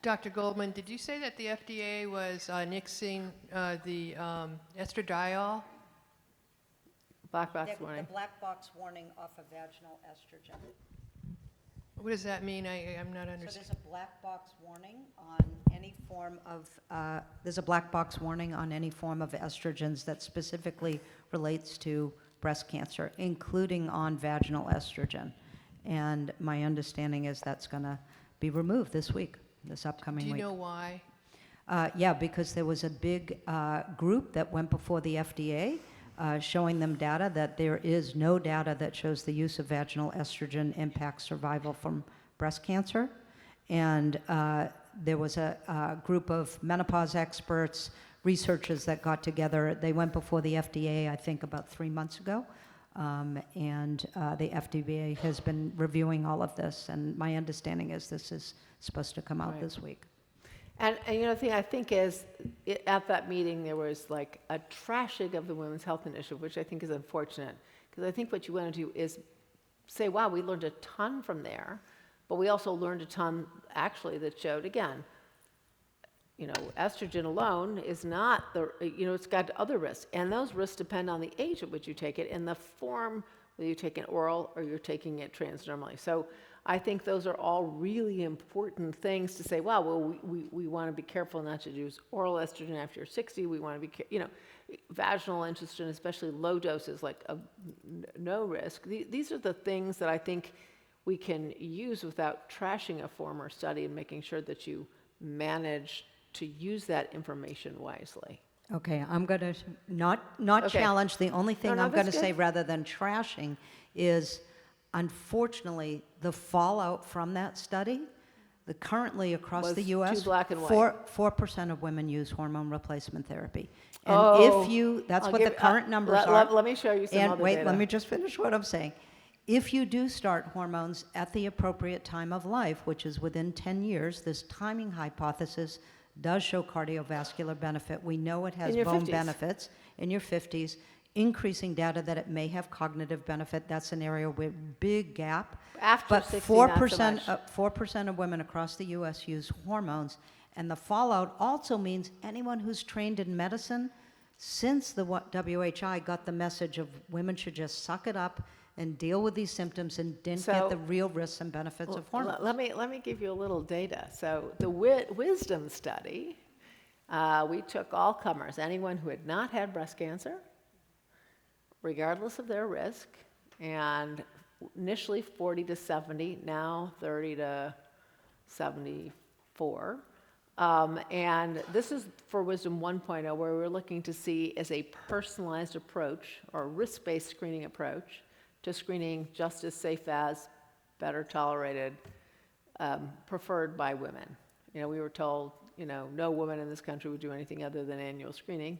Dr. Goldman, did you say that the FDA was nixing the estradiol? Black box warning. The black box warning off of vaginal estrogen. What does that mean? I'm not So understanding. there's a black box warning on any form of, estrogens that specifically relates to breast cancer, including on vaginal estrogen. And my understanding is that's going to be removed this upcoming Do week. you know why? Yeah, because there was a big group that went before the FDA showing them data that there is no data that shows the use of vaginal estrogen impacts survival from breast cancer. And there was a group of menopause experts, researchers that got together. They went before the FDA, I think, about 3 months ago. And the FDA has been reviewing all of this. And my understanding is this is supposed to come out this week. And the thing I think is, at that meeting, there was like a trashing of the women's health initiative, which I think is unfortunate. Because I think what you want to do is say, wow, we learned a ton from there, but we also learned a ton, actually, that showed, again, estrogen alone is not it's got other risks. And those risks depend on the age at which you take it and the form, whether you take it oral or you're taking it transdermally. So I think those are all really important things to say, wow, well, we want to be careful not to use oral estrogen after you're 60. We want to be, vaginal estrogen, especially low doses, like no risk. These are the things that I think we can use without trashing a former study and making sure that you manage to use that information wisely. Okay, I'm going to not Okay. challenge. The only thing No, I'm going to that's say good. rather than trashing is, unfortunately, the fallout from that study, currently across Was the too U.S., black and white. 4% of women use hormone replacement therapy. And Oh, if you, that's I'll what the give- current numbers let- are. let me show you some And other wait, data. let me just finish what I'm saying. If you do start hormones at the appropriate time of life, which is within 10 years, this timing hypothesis does show cardiovascular benefit. We know it has In your bone 50s. benefits in your 50s, increasing data that it may have cognitive benefit. That's an area with big gap. After But 60, 4%, not so much. 4% of women across the U.S. use hormones. And the fallout also means anyone who's trained in medicine, since the WHI got the message of women should just suck it up and deal with these symptoms and didn't So- get the real risks and benefits of hormones. Let me give you a little data. So the Wisdom study, we took all comers, anyone who had not had breast cancer, regardless of their risk, and initially 40 to 70, now 30 to 74. And this is for Wisdom 1.0, where we're looking to see as a personalized approach or risk-based screening approach to screening just as safe as, better tolerated, preferred by women. We were told, no woman in this country would do anything other than annual screening.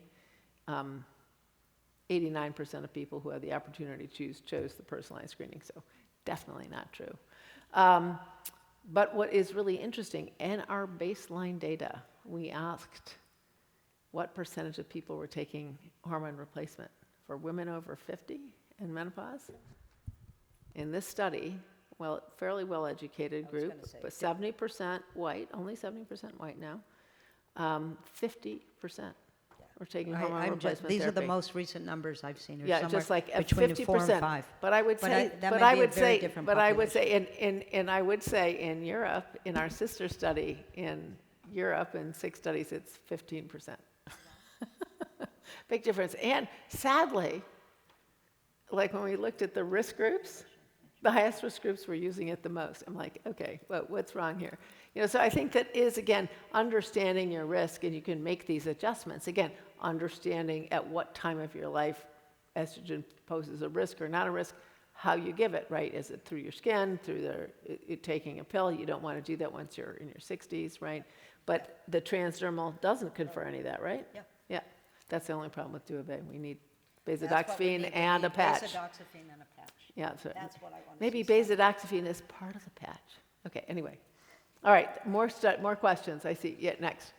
89% of people who had the opportunity to choose chose the personalized screening, so definitely not true. But what is really interesting, in our baseline data, we asked what percentage of people were taking hormone replacement for women over 50 in menopause. In this study, well, fairly well-educated group, gonna say, but 70% white, only 70% white now, 50% were taking hormone replacement These are the therapy. most recent numbers I've seen. Yeah, just like at between 50%. 4 and 5. But I would But say, that but may I be a would very say, different but I would population. say, and I would say in Europe, in our sister study in Europe, in 6 studies, it's 15%. Big difference. And sadly, like when we looked at the risk groups, the highest risk groups were using it the most. I'm like, okay, well, what's wrong here? So I think that is, again, understanding your risk, and you can make these adjustments. Again, understanding at what time of your life estrogen poses a risk or not a risk, how you give it, right? Is it through your skin, through taking a pill? You don't want to do that once you're in your 60s, right? But the transdermal doesn't confer any of that, right? Yep. Yeah. That's the only problem with Duobe. We need That's what we bazodoxifene need. We and a need patch. Bazodoxifene and a patch. Yeah, so That's what I want to maybe see. bazodoxifene is part of the patch. Okay, anyway. All right, more questions. I see. Yeah, next.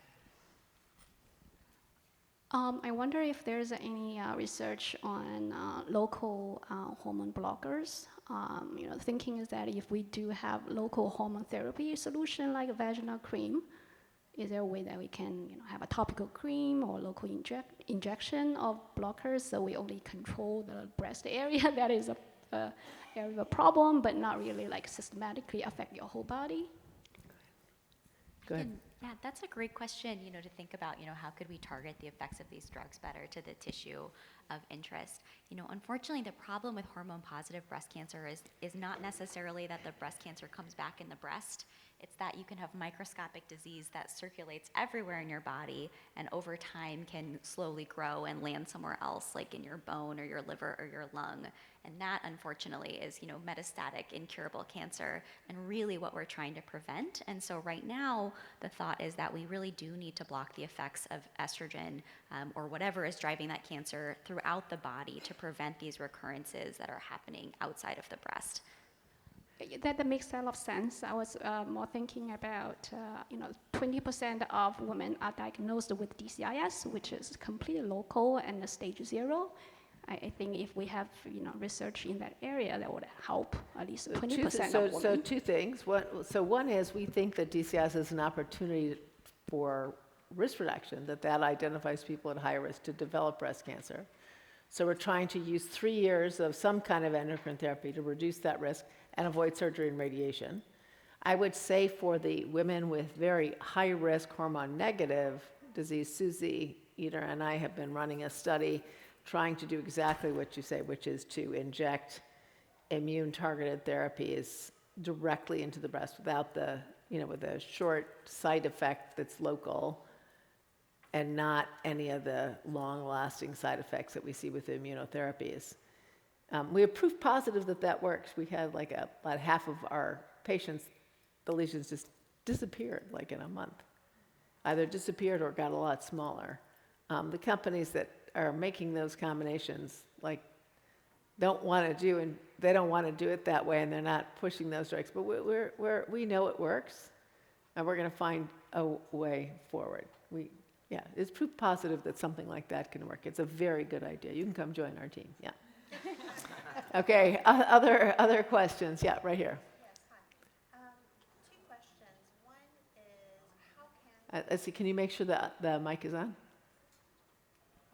I wonder if there's any research on local hormone blockers. The thinking is that if we do have local hormone therapy solution like a vaginal cream, is there a way that we can have a topical cream or local injection of blockers so we only control the breast area that is a area of a problem, but not really like systematically affect your whole body? Go ahead. Yeah, that's a great question, to think about, how could we target the effects of these drugs better to the tissue of interest. Unfortunately, the problem with hormone-positive breast cancer is not necessarily that the breast cancer comes back in the breast. It's that you can have microscopic disease that circulates everywhere in your body and over time can slowly grow and land somewhere else, like in your bone or your liver or your lung. And that, unfortunately, is, metastatic, incurable cancer and really what we're trying to prevent. And so right now, the thought is that we really do need to block the effects of estrogen or whatever is driving that cancer throughout the body to prevent these recurrences that are happening outside of the breast. That makes a lot of sense. I was more thinking about, 20% of women are diagnosed with DCIS, which is completely local and stage 0. I think if we have, research in that area, that would help at least 20% of women. So 2 things. One is we think that DCIS is an opportunity for risk reduction, that identifies people at high risk to develop breast cancer. So we're trying to use 3 years of some kind of endocrine therapy to reduce that risk and avoid surgery and radiation. I would say for the women with very high-risk hormone-negative disease, Suzie, Eder, and I have been running a study trying to do exactly what you say, which is to inject immune-targeted therapies directly into the breast without the, with a short side effect that's local and not any of the long-lasting side effects that we see with immunotherapies. We have proof positive that works. We had about half of our patients, the lesions just disappeared in a month. Either disappeared or got a lot smaller. The companies that are making those combinations don't want to do it that way, and they're not pushing those drugs. But we know it works, and we're going to find a way forward. It's proof positive that something like that can work. It's a very good idea. You can come join our team. Yeah. Okay. Other questions? Yeah, right here. Yes, hi. 2 questions. One is, how can... Let's see. Can you make sure that the mic is on?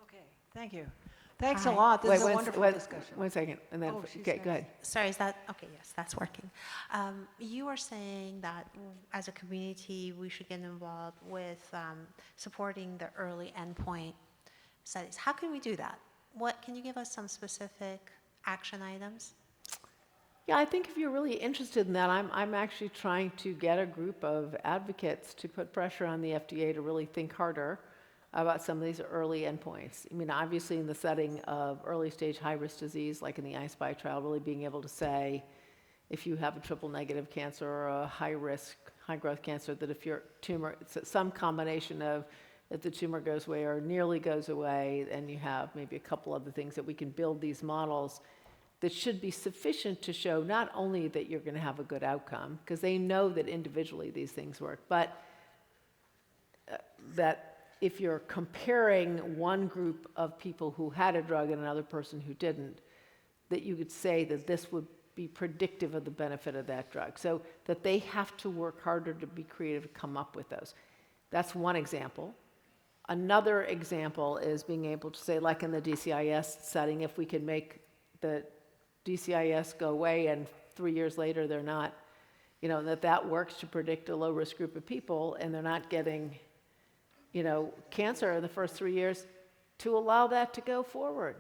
Okay, thank you. Thanks Hi. a lot. This is a Wait, wonderful discussion. 1 second, and then Oh, she's okay, go ahead. Sorry, is that okay? Yes, that's working. You were saying that as a community, we should get involved with supporting the early endpoint studies. How can we do that? Can you give us some specific action items? Yeah, I think if you're really interested in that, I'm actually trying to get a group of advocates to put pressure on the FDA to really think harder about some of these early endpoints. I mean, obviously in the setting of early stage high-risk disease, like in the I-SPY trial, really being able to say, if you have a triple-negative cancer or a high-risk, high-growth cancer, that if your tumor, it's some combination of that the tumor goes away or nearly goes away, and you have maybe a couple other things that we can build these models that should be sufficient to show not only that you're going to have a good outcome, because they know that individually these things work, but that if you're comparing one group of people who had a drug and another person who didn't, that you could say that this would be predictive of the benefit of that drug. So that they have to work harder to be creative to come up with those. That's one example. Another example is being able to say, like in the DCIS setting, if we can make the DCIS go away and 3 years later they're not, that works to predict a low-risk group of people and they're not getting, cancer in the first 3 years, to allow that to go forward.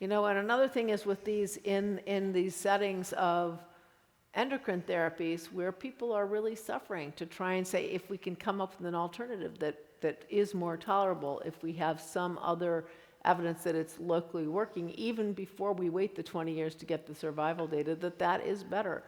And another thing is with these, in these settings of endocrine therapies where people are really suffering, to try and say if we can come up with an alternative that is more tolerable, if we have some other evidence that it's locally working, even before we wait the 20 years to get the survival data, that is better.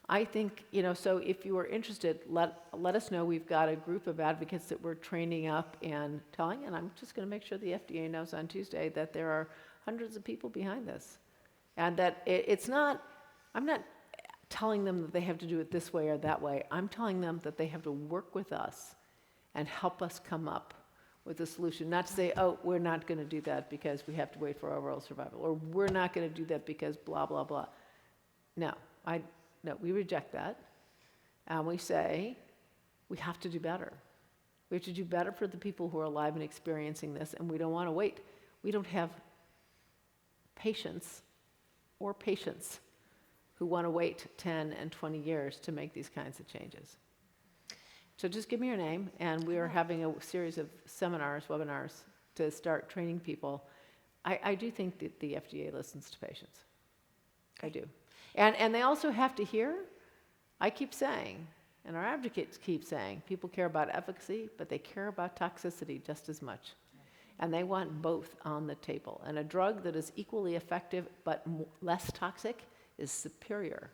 I think, so if you are interested, let us know. We've got a group of advocates that we're training up and telling, and I'm just going to make sure the FDA knows on Tuesday that there are hundreds of people behind this. And that it's not, I'm not telling them that they have to do it this way or that way. I'm telling them that they have to work with us and help us come up with a solution. Not to say, oh, we're not going to do that because we have to wait for overall survival, or we're not going to do that because blah, blah, blah. No, we reject that. And we say, we have to do better. We have to do better for the people who are alive and experiencing this, and we don't want to wait. We don't have patients who want to wait 10 and 20 years to make these kinds of changes. So just give me your name, and we are having a series of seminars, webinars, to start training people. I do think that the FDA listens to patients. I do. And they also have to hear, I keep saying, and our advocates keep saying, people care about efficacy, but they care about toxicity just as much. And they want both on the table. And a drug that is equally effective but less toxic is superior,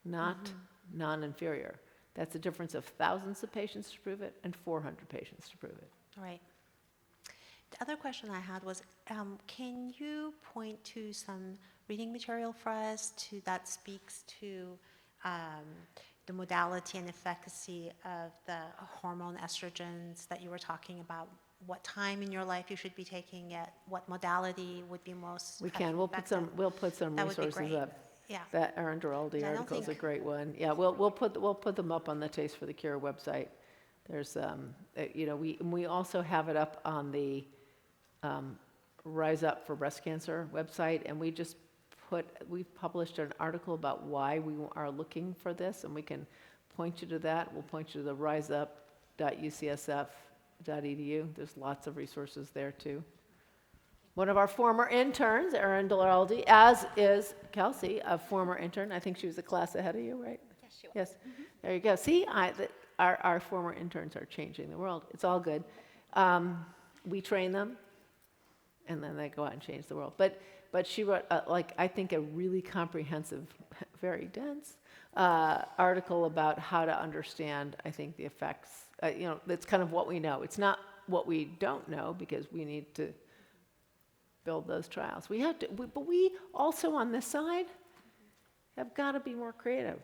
not non-inferior. That's a difference of thousands of patients to prove it and 400 patients to prove it. Right. The other question I had was, can you point to some reading material for us that speaks to the modality and efficacy of the hormone estrogens that you were talking about? What time in your life you should be taking it? What modality would be most We can. We'll put some That would be resources great. up. Yeah. That Aaron Giraldi I don't article is a think- great one. Yeah, we'll put them up on the Taste for the Cure website. There's we also have it up on the Rise Up for Breast Cancer website, and we've published an article about why we are looking for this, and we can point you to that. We'll point you to the riseup.ucsf.edu. There's lots of resources there too. One of our former interns, Erin Giraldi, as is Kelsey, a former intern. I think she was a class ahead of you, right? Yes, she was. Yes. There you go. See, our former interns are changing the world. It's all good. We train them, and then they go out and change the world. But she wrote, I think, a really comprehensive, very dense article about how to understand, I think, the effects. That's kind of what we know. It's not what we don't know, because we need to build those trials. We have to, but we also on this side have got to be more creative,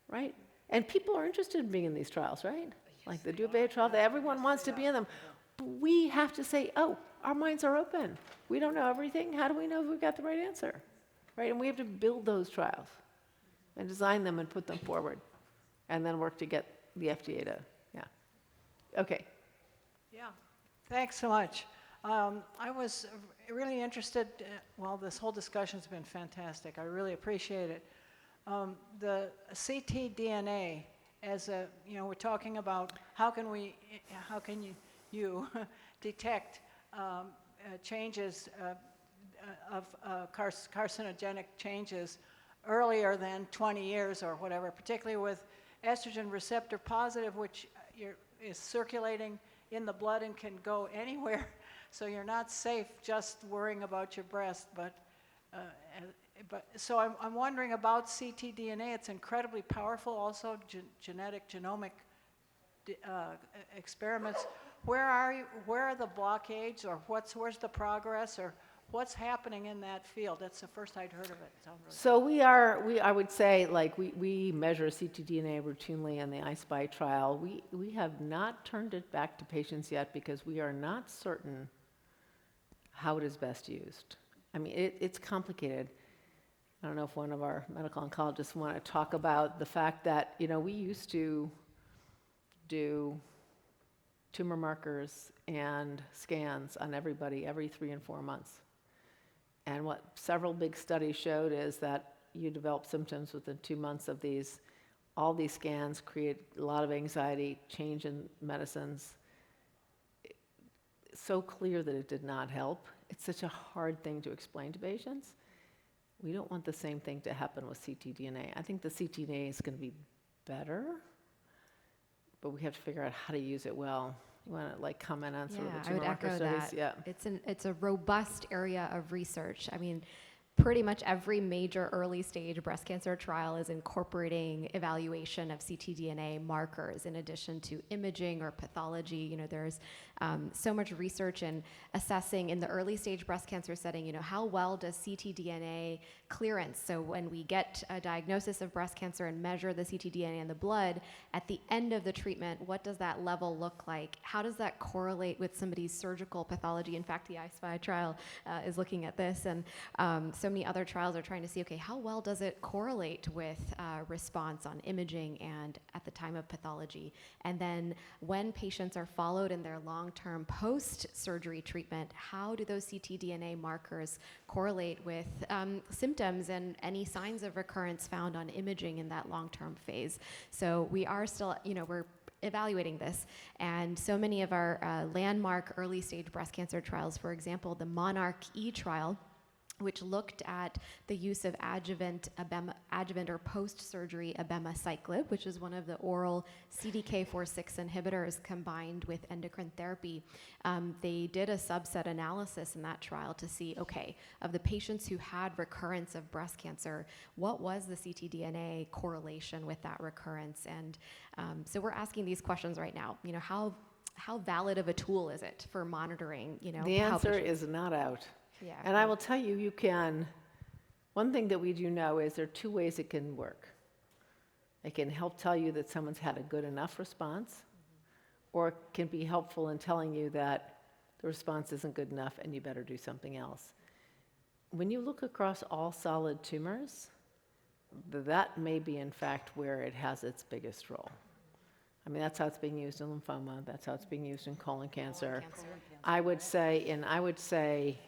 right? And people are interested in being in these trials, right? Like the DuBay trial, everyone wants to be in them. But we have to say, oh, our minds are open. We don't know everything. How do we know if we've got the right answer, right? And we have to build those trials and design them and put them forward, and then work to get the FDA to, Okay. Yeah, thanks so much. I was really interested, this whole discussion's been fantastic. I really appreciate it. The ctDNA, we're talking about how can you detect changes of carcinogenic changes earlier than 20 years or whatever, particularly with estrogen receptor positive, which is circulating in the blood and can go anywhere. So you're not safe just worrying about your breast, so I'm wondering about ctDNA. It's incredibly powerful. Also, genomic experiments. where are the blockades, or where's the progress, or what's happening in that field? That's the first I'd heard of it. So I would say, like, we measure ctDNA routinely in the I-SPY trial. We have not turned it back to patients yet because we are not certain how it is best used. I mean, it's complicated. I don't know if one of our medical oncologists want to talk about the fact that, we used to do tumor markers and scans on everybody every 3 and 4 months. And what several big studies showed is that you develop symptoms within 2 months of these. All these scans create a lot of anxiety, change in medicines. It's so clear that it did not help. It's such a hard thing to explain to patients. We don't want the same thing to happen with ctDNA. I think the ctDNA is going to be better, but we have to figure out how to use it well. You want to comment on sort of the I tumor would marker echo studies? that. Yeah. It's a robust area of research. I mean, pretty much every major early stage breast cancer trial is incorporating evaluation of ctDNA markers in addition to imaging or pathology. There's so much research in assessing in the early stage breast cancer setting, how well does ctDNA clearance? So when we get a diagnosis of breast cancer and measure the ctDNA in the blood, at the end of the treatment, what does that level look like? How does that correlate with somebody's surgical pathology? In fact, the I-SPY trial is looking at this, and so many other trials are trying to see, okay, how well does it correlate with response on imaging and at the time of pathology? And then when patients are followed in their long-term post-surgery treatment, how do those ctDNA markers correlate with symptoms and any signs of recurrence found on imaging in that long-term phase? So we are still, we're evaluating this, and so many of our landmark early stage breast cancer trials, for example, the Monarch-E trial, which looked at the use of adjuvant or post-surgery abemaciclib, which is one of the oral CDK4/6 inhibitors combined with endocrine therapy. They did a subset analysis in that trial to see, okay, of the patients who had recurrence of breast cancer, what was the ctDNA correlation with that recurrence? And so we're asking these questions right now. How valid of a tool is it for monitoring? The answer is not out. Yeah. And I will tell you, one thing that we do know is there are 2 ways it can work. It can help tell you that someone's had a good enough response, or it can be helpful in telling you that the response isn't good enough and you better do something else. When you look across all solid tumors, that may be, in fact, where it has its biggest role. I mean, that's how it's being used in lymphoma. That's how it's being used in colon cancer. I would say,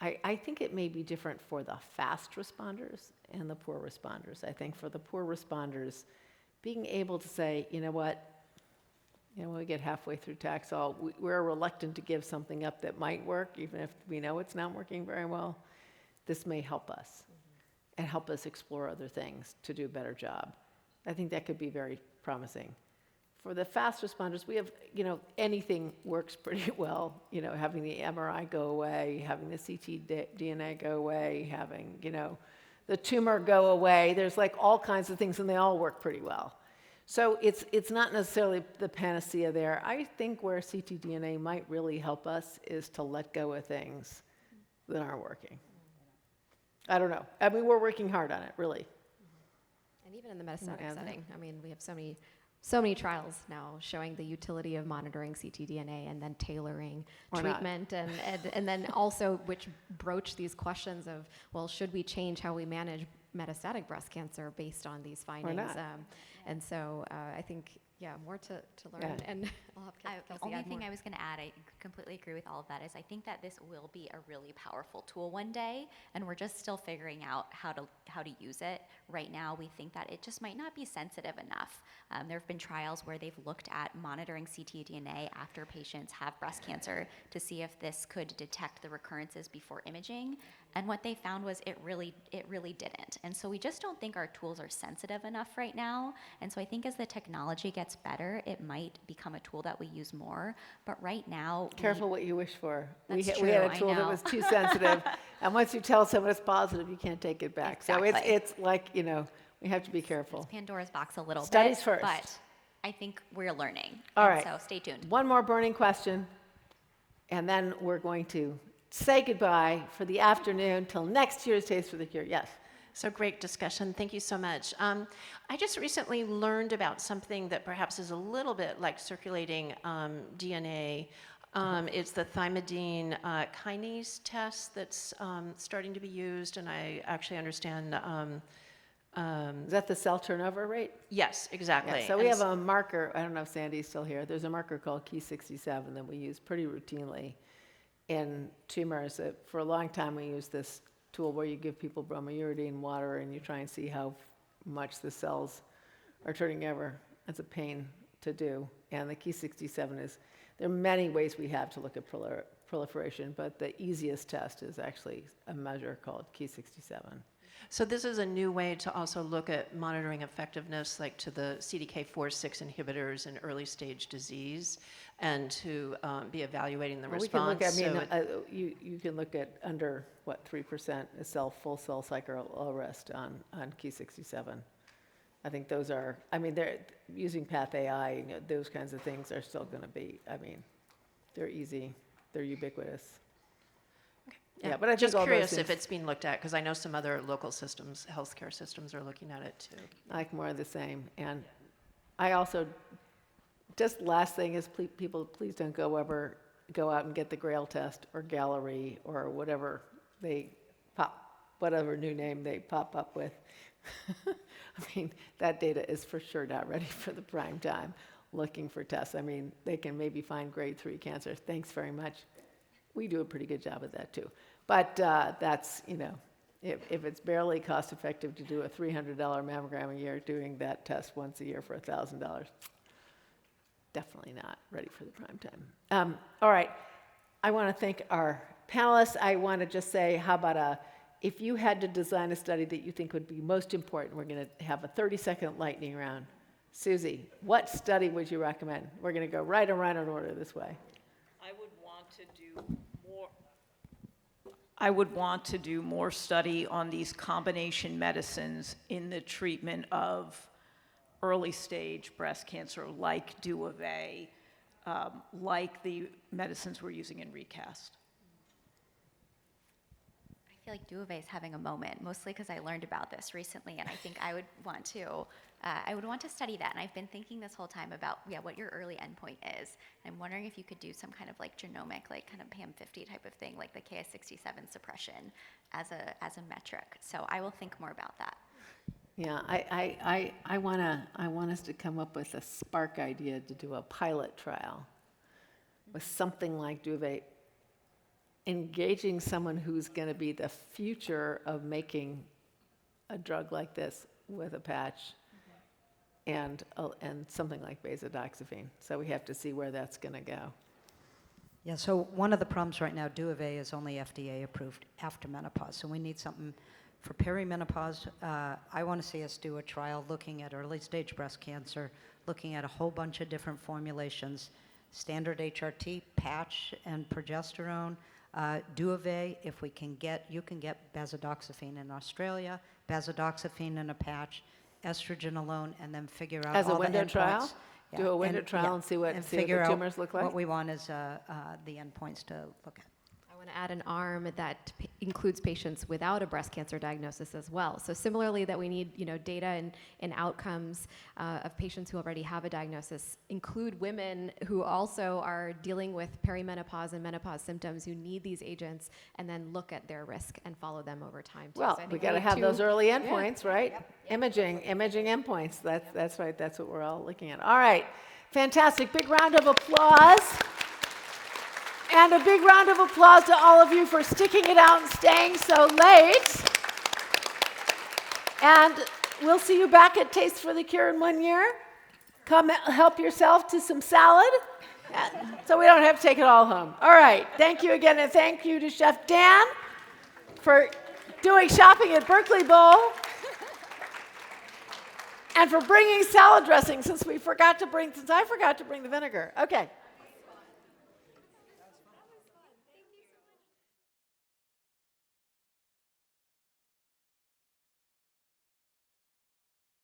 I think it may be different for the fast responders and the poor responders. I think for the poor responders, being able to say, when we get halfway through Taxol, we're reluctant to give something up that might work, even if we know it's not working very well. This may help us and help us explore other things to do a better job. I think that could be very promising. For the fast responders, we have, anything works pretty well. Having the MRI go away, having the ctDNA go away, having, the tumor go away. There's all kinds of things, and they all work pretty well. So it's not necessarily the panacea there. I think where ctDNA might really help us is to let go of things that aren't working. I don't know. I mean, we're working hard on it, really. And even in the metastatic setting, I mean, we have so many trials now showing the utility of monitoring ctDNA and then tailoring treatment, and then also which broach these questions of, well, should we change how we manage metastatic breast cancer based on these findings? And so I think, more to learn. Yeah. And I'll have The Kelsey only add thing more. I was going to add, I completely agree with all of that, is I think that this will be a really powerful tool one day, and we're just still figuring out how to use it. Right now, we think that it just might not be sensitive enough. There have been trials where they've looked at monitoring ctDNA after patients have breast cancer to see if this could detect the recurrences before imaging, and what they found was it really didn't. And so we just don't think our tools are sensitive enough right now. And so I think as the technology gets better, it might become a tool that we use more. But right now, Careful what you wish for. We That's had a true, I tool that know. was too sensitive, and once you tell someone it's positive, you can't take it back. Exactly. So it's like, we have to be careful. It's Pandora's box a little Studies bit. first. But I think we're learning. All And right. So stay tuned. One more burning question, and then we're going to say goodbye for the afternoon till next year's Taste for the Cure. Yes. So great discussion. Thank you so much. I just recently learned about something that perhaps is a little bit like circulating DNA. It's the thymidine kinase test that's starting to be used, and I actually understand. Is that the cell turnover rate? Yes, exactly. Yeah, so we And have a marker, I don't know if Sandy's still here, there's a marker called Ki67 that we use pretty routinely in tumors. For a long time we used this tool where you give people bromoiodine water and you try and see how much the cells are turning over. It's a pain to do. And the Ki67 is, there are many ways we have to look at proliferation, but the easiest test is actually a measure called Ki67. so this is a new way to also look at monitoring effectiveness, like to the CDK4/6 inhibitors in early stage disease, and to be evaluating the Well, response. we can So look at, you can look at under, 3% is full cell cycle arrest on Ki67. I think those are, they're using Path AI, those kinds of things are still going to be, they're easy, they're ubiquitous. Yeah, but I think just all those curious things- if it's being looked at, because I know some other local systems, healthcare systems are looking at it too. I like more of the same. And I also, just last thing is people, please don't go out and get the Grail test or Gallery or whatever whatever new name they pop up with. That data is for sure not ready for the prime time looking for tests. They can maybe find grade 3 cancer. Thanks very much. We do a pretty good job of that too. But that's, if it's barely cost effective to do a $300 mammogram a year, doing that test once a year for $1,000, definitely not ready for the prime time. All right, I want to thank our panelists. I want to just say, how about if you had to design a study that you think would be most important, we're going to have a 30-second lightning round. Suzie, what study would you recommend? We're going to go right around in order this way. I would want to do more study on these combination medicines in the treatment of early stage breast cancer, like Duvet, like the medicines we're using in Recast. I feel like Duvet is having a moment, mostly because I learned about this recently, and I think I would want to study that. And I've been thinking this whole time about what your early endpoint is. And I'm wondering if you could do some kind of genomic, kind of PAM50 type of thing, like the Ki67 suppression as a metric. So I will think more about that. Yeah, I want us to come up with a spark idea to do a pilot trial with something like Duvet, engaging someone who's going to be the future of making a drug like this with a patch, and something like beta-doxyphene. So we have to see where that's going to go. Yeah, so one of the problems right now, Duvet is only FDA approved after menopause, so we need something for perimenopause. I want to see us do a trial looking at early stage breast cancer, looking at a whole bunch of different formulations, standard HRT, patch, and progesterone. Duvet, if we can get, you can get bazadoxifene in Australia, bazadoxifene in a patch, estrogen alone, and then figure out As a all the window endpoints. trial? Yeah, Do a window trial and see what the tumors look like? What we want is the endpoints to look at. I want to add an arm that includes patients without a breast cancer diagnosis as well. So similarly that we need data and outcomes of patients who already have a diagnosis, include women who also are dealing with perimenopause and menopause symptoms who need these agents, and then look at their risk and follow them over time too. Well, So I we think got to need have those early endpoints, right? Imaging endpoints. That's right. That's what we're all looking at. All right, fantastic. Big round of applause. And a big round of applause to all of you for sticking it out and staying so late. And we'll see you back at Taste for the Cure in 1 year. Come help yourself to some salad, so we don't have to take it all home. All right, thank you again, and thank you to Chef Dan for doing shopping at Berkeley Bowl, and for bringing salad dressing since I forgot to bring the vinegar. Okay.